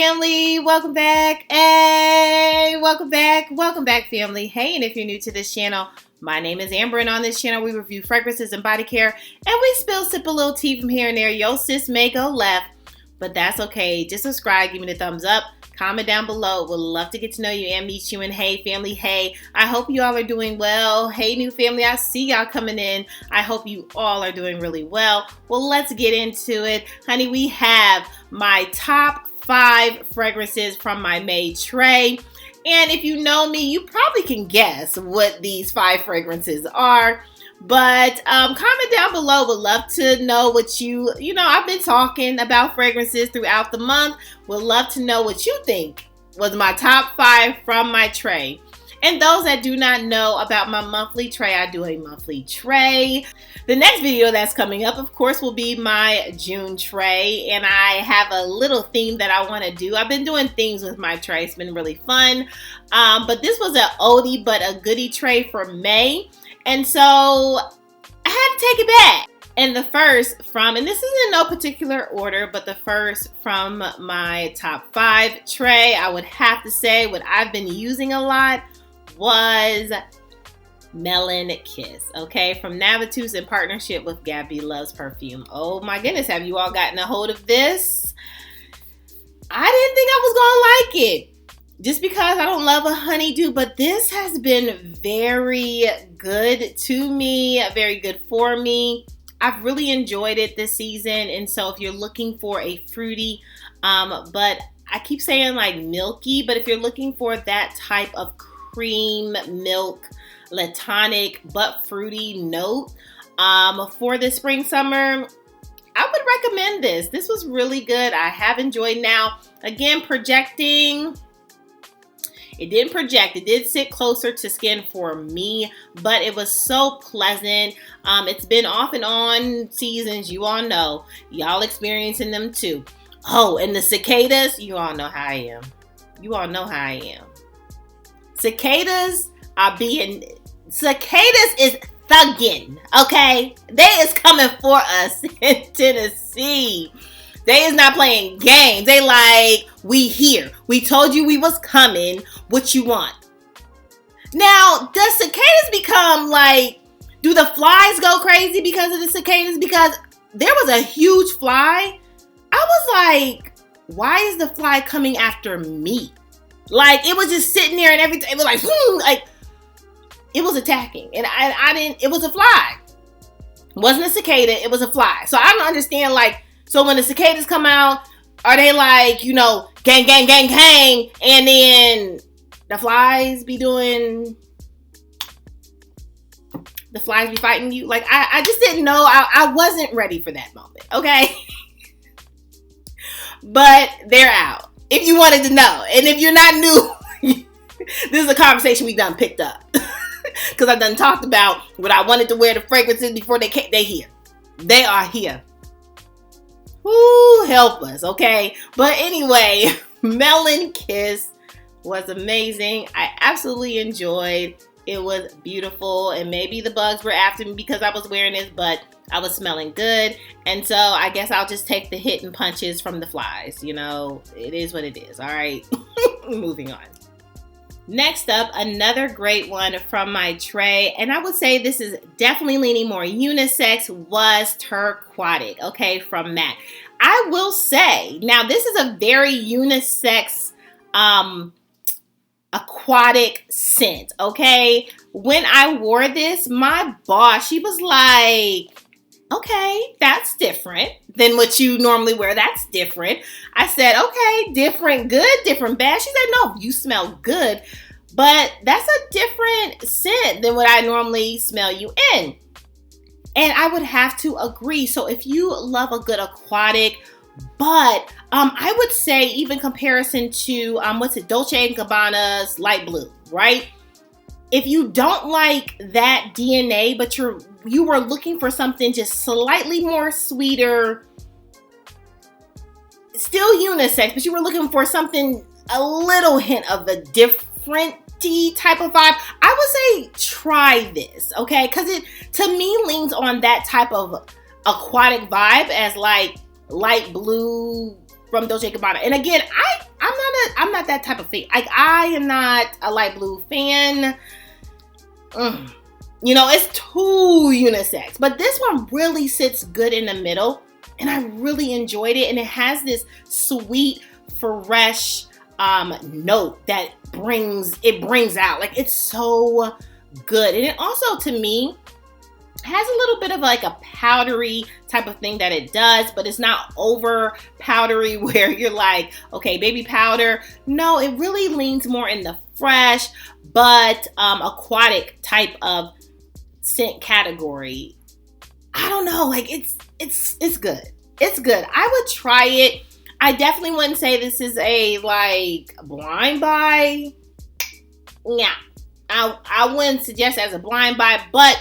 family, welcome back. Hey, welcome back family. Hey, and if you're new to this channel, my name is Amber, and on this channel we review fragrances and body care, and we sip a little tea from here and there. Yo sis may go left, but that's okay. Just subscribe, give me the thumbs up, comment down below. Would love to get to know you and meet you. And hey family, hey, I hope you all are doing well. Hey new family, I see y'all coming in. I hope you all are doing really well. Well, let's get into it. Honey, we have my top 5 fragrances from my May tray. And if you know me, you probably can guess what these 5 fragrances are. But comment down below. Would love to know what you know, I've been talking about fragrances throughout the month. Would love to know what you think was my top 5 from my tray. And those that do not know about my monthly tray, I do a monthly tray. The next video that's coming up, of course, will be my June tray. And I have a little theme that I want to do. I've been doing themes with my tray. It's been really fun. But this was an oldie but a goodie tray for May. And so I had to take it back. And the first from, and this is in no particular order, but the first from my top 5 tray, I would have to say what I've been using a lot was Melon Kiss, okay, from Navitus in partnership with Gabby Loves Perfume. Oh my goodness, have you all gotten a hold of this? I didn't think I was gonna like it just because I don't love a honeydew, but this has been very good to me, very good for me. I've really enjoyed it this season, and so if you're looking for a fruity, but I keep saying like milky, but if you're looking for that type of cream, milk, latonic, but fruity note for the spring, summer, I would recommend this. This was really good. I have enjoyed. Now, again, projecting, it didn't project. It did sit closer to skin for me, but it was so pleasant. It's been off and on seasons. You all know. Y'all experiencing them too. Oh, and the cicadas, you all know how I am. You all know how I am. Cicadas is thugging, okay? They is coming for us in Tennessee. They is not playing games. They like, we here. We told you we was coming. What you want? Now, does cicadas become like, do the flies go crazy because of the cicadas? Because there was a huge fly. I was like, why is the fly coming after me? Like, it was just sitting there and everything. It was like it was attacking. And I didn't, it was a fly. It wasn't a cicada, it was a fly. So I don't understand, like, so when the cicadas come out, are they like, you know, gang, gang, gang, gang, and then the flies be doing, the flies be fighting you? Like, I just didn't know. I wasn't ready for that moment, okay? But they're out. If you wanted to know, and if you're not new, this is a conversation we done picked up. Because I done talked about what I wanted to wear the fragrances before they came. They here. They are here. Woo, help us, okay? But anyway, Melon Kiss was amazing. I absolutely enjoyed. It was beautiful, and maybe the bugs were after me because I was wearing this, but I was smelling good. And so I guess I'll just take the hit and punches from the flies. You know, it is what it is. All right, moving on. Next up, another great one from my tray, and I would say this is definitely leaning more unisex, was Turquatic, okay, from MAC. I will say, now this is a very unisex aquatic scent, okay? When I wore this, my boss, she was like, okay, that's different than what you normally wear. That's different. I said, okay, different, good, different, bad. She said, no, you smell good, but that's a different scent than what I normally smell you in. And I would have to agree. So if you love a good aquatic, but I would say even comparison to, Dolce & Gabbana's Light Blue, right? If you don't like that DNA, but you were looking for something just slightly more sweeter, still unisex, but you were looking for something, a little hint of a different type of vibe, I would say try this, okay? Because it, to me, leans on that type of aquatic vibe as like light blue, from Dolce & Gabbana. And again, I'm not that type of fan. Like, I am not a light blue fan. You know, it's too unisex. But this one really sits good in the middle. And I really enjoyed it. And it has this sweet, fresh note that brings out. Like, it's so good. And it also, to me, has a little bit of like a powdery type of thing that it does, but it's not over powdery where you're like, okay, baby powder. No, it really leans more in the fresh but aquatic type of scent category. I don't know, like it's good. It's good. I would try it. I definitely wouldn't say this is a like blind buy. Yeah, I wouldn't suggest as a blind buy, but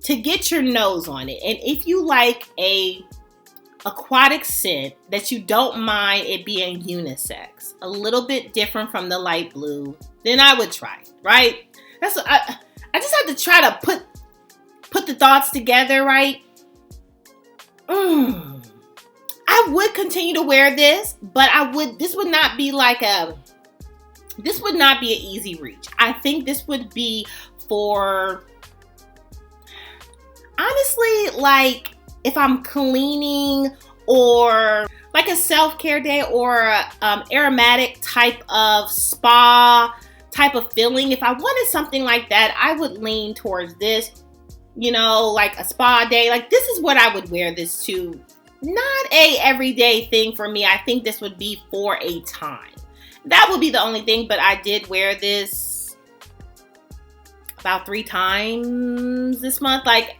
to get your nose on it. And if you like a aquatic scent that you don't mind it being unisex, a little bit different from the light blue, then I would try it, right? That's what I just have to try to put the thoughts together, right? I would continue to wear this, but this would not be an easy reach. I think this would be for, honestly, like if I'm cleaning or like a self-care day or aromatic type of spa type of feeling. If I wanted something like that, I would lean towards this, you know, like a spa day. Like, this is what I would wear this to. Not a everyday thing for me. I think this would be for a time. That would be the only thing, but I did wear this about 3 times this month. Like,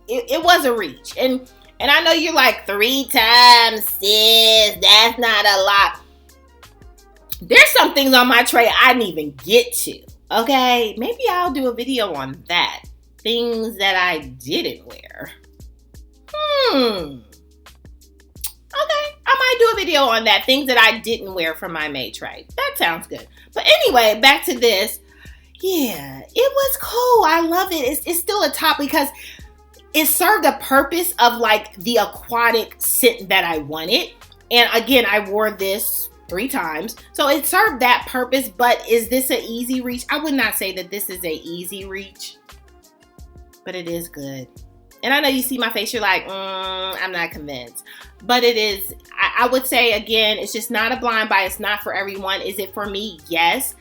it was a reach. And I know you're like, 3 times, sis, that's not a lot. There's some things on my tray I didn't even get to, okay? Maybe I'll do a video on that. Things that I didn't wear. Okay, I might do a video on that. Things that I didn't wear from my May tray. That sounds good. But anyway, back to this. Yeah, it was cool. I love it. It's still a top because it served a purpose of like the aquatic scent that I wanted. And again, I wore this 3 times. So it served that purpose, but is this an easy reach? I would not say that this is a easy reach, but it is good. And I know you see my face, you're like, I'm not convinced. But it is, I would say, again, it's just not a blind buy. It's not for everyone. Is it for me? Yes.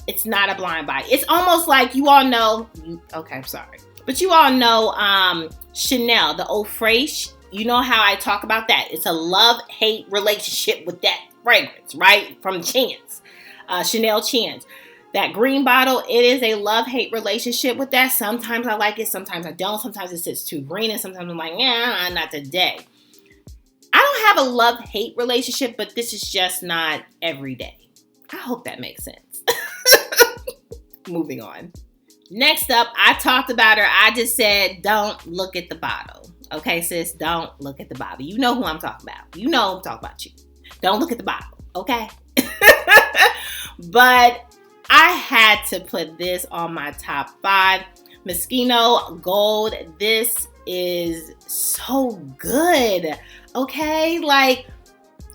It's not a blind buy. It's almost like you all know, okay, I'm sorry. But you all know Chanel, the Eau Fraiche. You know how I talk about that. It's a love-hate relationship with that fragrance, right? From Chance, Chanel Chance. That green bottle, it is a love-hate relationship with that. Sometimes I like it, sometimes I don't. Sometimes it sits too green, and sometimes I'm like, yeah, not today. I don't have a love-hate relationship, but this is just not every day. I hope that makes sense. Moving on. Next up, I talked about her. I just said, don't look at the bottle. Okay, sis, don't look at the bottle. You know who I'm talking about. You know I'm talking about you. Don't look at the bottle, okay? But I had to put this on my top 5. Moschino Gold. This is so good, okay? Like,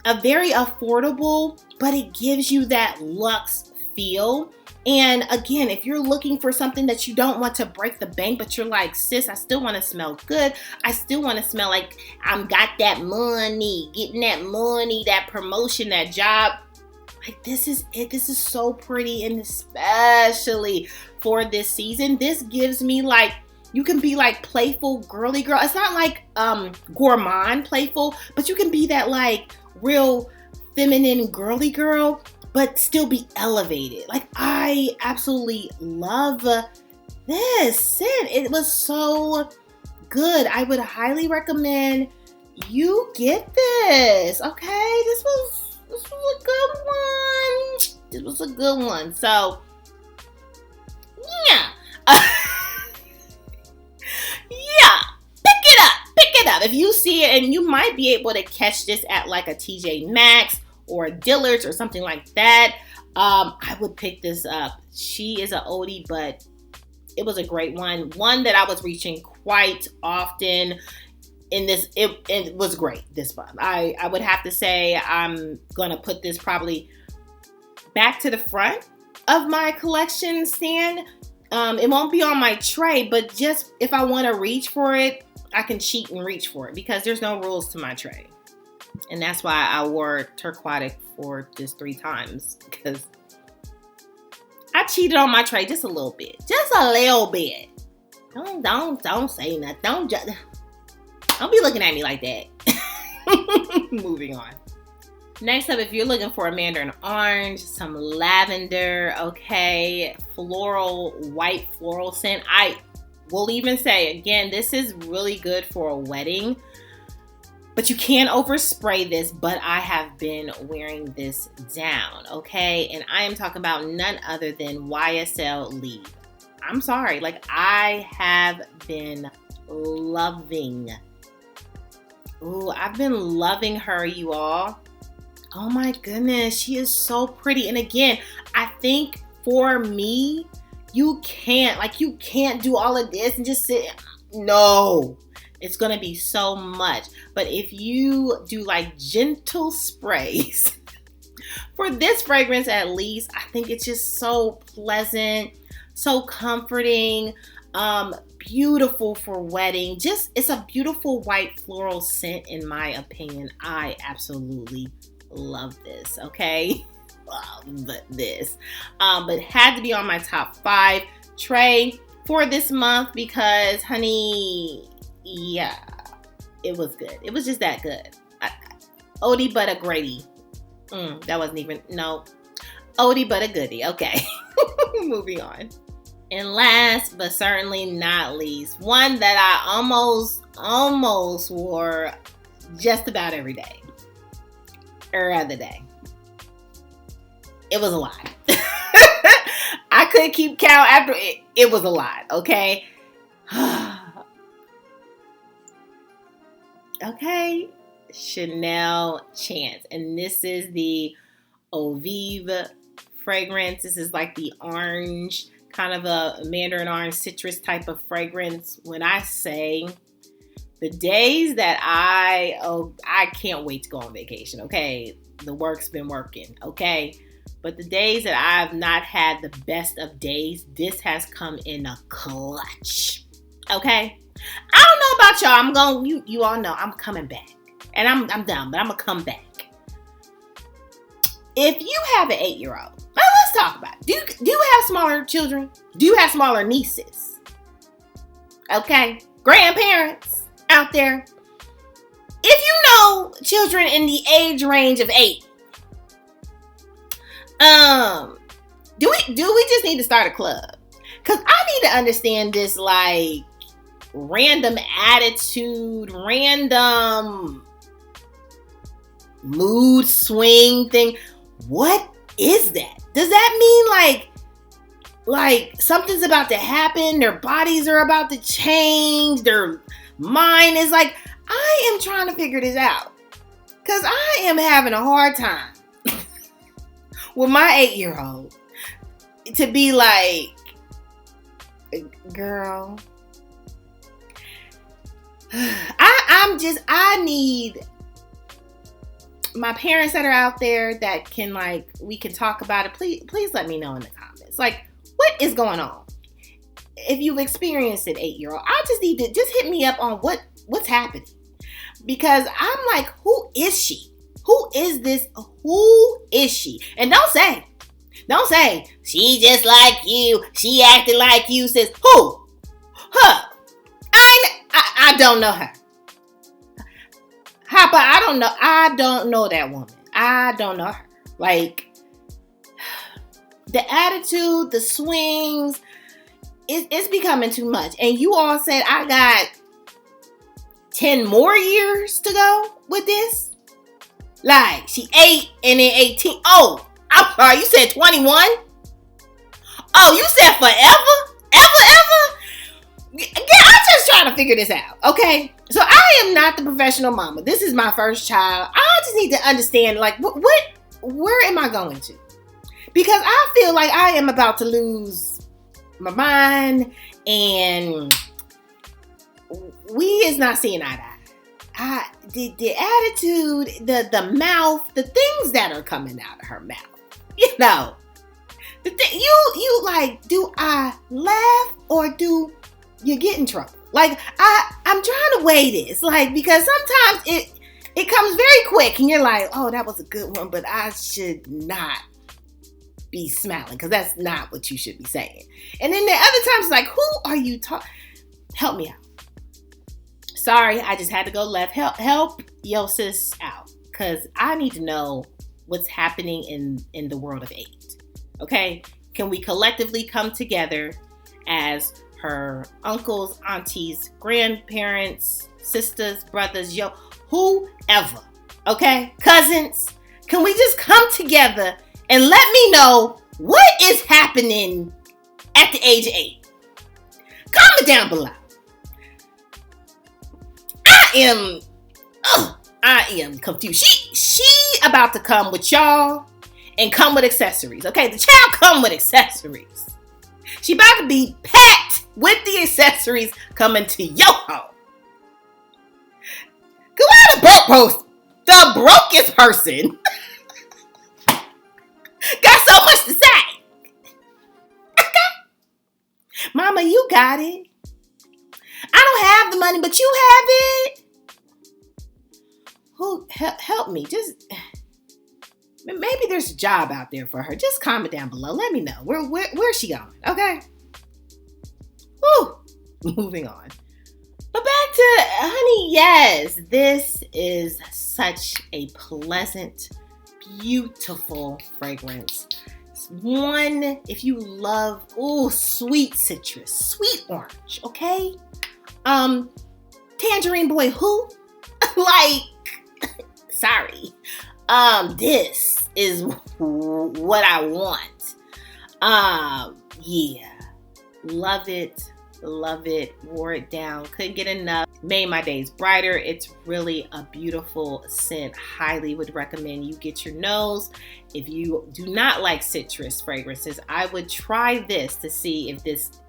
a very affordable, but it gives you that luxe feel. And again, if you're looking for something that you don't want to break the bank, but you're like, sis, I still want to smell good. I still want to smell like I'm got that money, getting that money, that promotion, that job. Like, this is it. This is so pretty, and especially for this season, this gives me like, you can be like playful girly girl. It's not like gourmand playful, but you can be that like real feminine girly girl, but still be elevated. Like, I absolutely love this scent. It was so good. I would highly recommend you get this. Okay, this was a good one. This was a good one. So, yeah. Yeah. Pick it up. If you see it, and you might be able to catch this at like a TJ Maxx or a Dillard's or something like that, I would pick this up. She is an oldie, but it was a great one. One that I was reaching quite often. in this, it was great this month. I would have to say I'm going to put this probably back to the front of my collection stand. It won't be on my tray, but just if I want to reach for it, I can cheat and reach for it because there's no rules to my tray. And that's why I wore Turquatic for just 3 times, because I cheated on my tray just a little bit. Just a little bit. Don't say nothing. Don't be looking at me like that. Moving on. Next up, if you're looking for a mandarin orange, some lavender, okay, floral, white floral scent. I will even say, again, this is really good for a wedding, but you can't overspray this, but I have been wearing this down, okay? And I am talking about none other than ysllibre. I'm sorry, like I have been loving. Ooh, I've been loving her, you all. Oh my goodness, she is so pretty. And again, I think for me, you can't do all of this and just sit. No, it's gonna be so much. But if you do like gentle sprays, for this fragrance at least, I think it's just so pleasant, so comforting, beautiful for wedding. Just, it's a beautiful white floral scent in my opinion. I absolutely love this, okay? Love this. But had to be on my top 5 tray for this month because, honey, yeah, it was good. It was just that good. Oldie but a Grady. That wasn't even, no. Oldie but a goodie. Okay. Moving on. And last but certainly not least, one that I almost wore just about every day. Or other day. It was a lot. I couldn't keep count after it. It was a lot, okay? Okay. Chanel Chance. And this is the Eau Vive fragrance. This is like the orange, kind of a mandarin orange citrus type of fragrance. When I say the days that I can't wait to go on vacation, okay? The work's been working, okay? But the days that I've not had the best of days, this has come in a clutch, okay? I don't know about y'all. You all know I'm coming back. And I'm done, but I'm going to come back. If you have an 8-year-old, let's talk about it. Do you have smaller children? Do you have smaller nieces? Okay? Grandparents out there. If you know children in the age range of 8, do we just need to start a club? Because I need to understand this like random attitude, random mood swing thing. What is that? Does that mean like something's about to happen? Their bodies are about to change. Their mind is like, I am trying to figure this out. Because I am having a hard time with my 8-year-old to be like, girl, I need my parents that are out there that can we can talk about it. Please let me know in the comments. Like, what is going on? If you've experienced it, 8-year-old, I just need to hit me up on what's happening. Because I'm like, who is she? Who is this? Who is she? And don't say, she just like you. She acted like you. Says, who? Her. I don't know her. Hopper, I don't know that woman. I don't know her. Like, the attitude, the swings, it's becoming too much. And you all said I got 10 more years to go with this. Like, she 8 and then 18. Oh, I'm sorry, you said 21? Oh, you said forever? Ever? I'm just trying to figure this out, okay? So I am not the professional mama. This is my first child. I just need to understand, like, where am I going to? Because I feel like I am about to lose my mind, and we is not seeing eye to eye. the attitude, the mouth, the things that are coming out of her mouth. You know, the thing, you like, do I laugh or do you get in trouble? Like, I'm trying to weigh this, like, because sometimes it comes very quick and you're like, oh, that was a good one, but I should not be smiling because that's not what you should be saying. And then the other times it's like, who are you talking? Help me out. Sorry, I just had to go left. Help your sis out because I need to know what's happening in the world of 8. Okay? Can we collectively come together as her uncles, aunties, grandparents, sisters, brothers, whoever, okay? Cousins, can we just come together and let me know what is happening at the age of 8? Comment down below. I am confused. She about to come with y'all and come with accessories, okay? The child come with accessories. She about to be packed with the accessories coming to your home. Go out the brokest person got so much to say. Okay. Mama, you got it. I don't have the money, but you have it. Who help me? Just maybe there's a job out there for her. Just comment down below. Let me know. Where's she going? Okay. Whew. Moving on. But back to honey. Yes, this is such a pleasant, beautiful fragrance. It's one, if you love, sweet citrus, sweet orange, okay? Tangerine boy, who? Like, sorry. This is what I want. Yeah. Love it. Love it. Wore it down. Couldn't get enough. Made my days brighter. It's really a beautiful scent. Highly would recommend you get your nose. If you do not like citrus fragrances, I would try this to see if this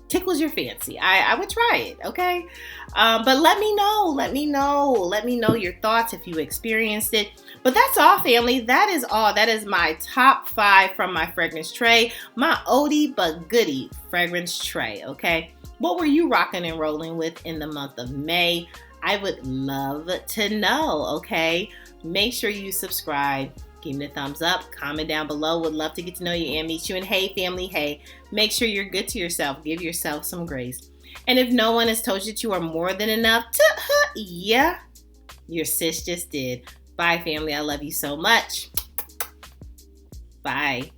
tickles your fancy. I would try it, okay? But let me know. Let me know your thoughts if you experienced it. But that's all, family. That is all. That is my top 5 from my fragrance tray. My oldie but goodie fragrance tray, okay? What were you rocking and rolling with in the month of May? I would love to know, okay? Make sure you subscribe. Give me a thumbs up. Comment down below. Would love to get to know you and meet you. And hey, family, hey, make sure you're good to yourself. Give yourself some grace. And if no one has told you that you are more than enough, yeah, your sis just did. Bye, family. I love you so much. Bye.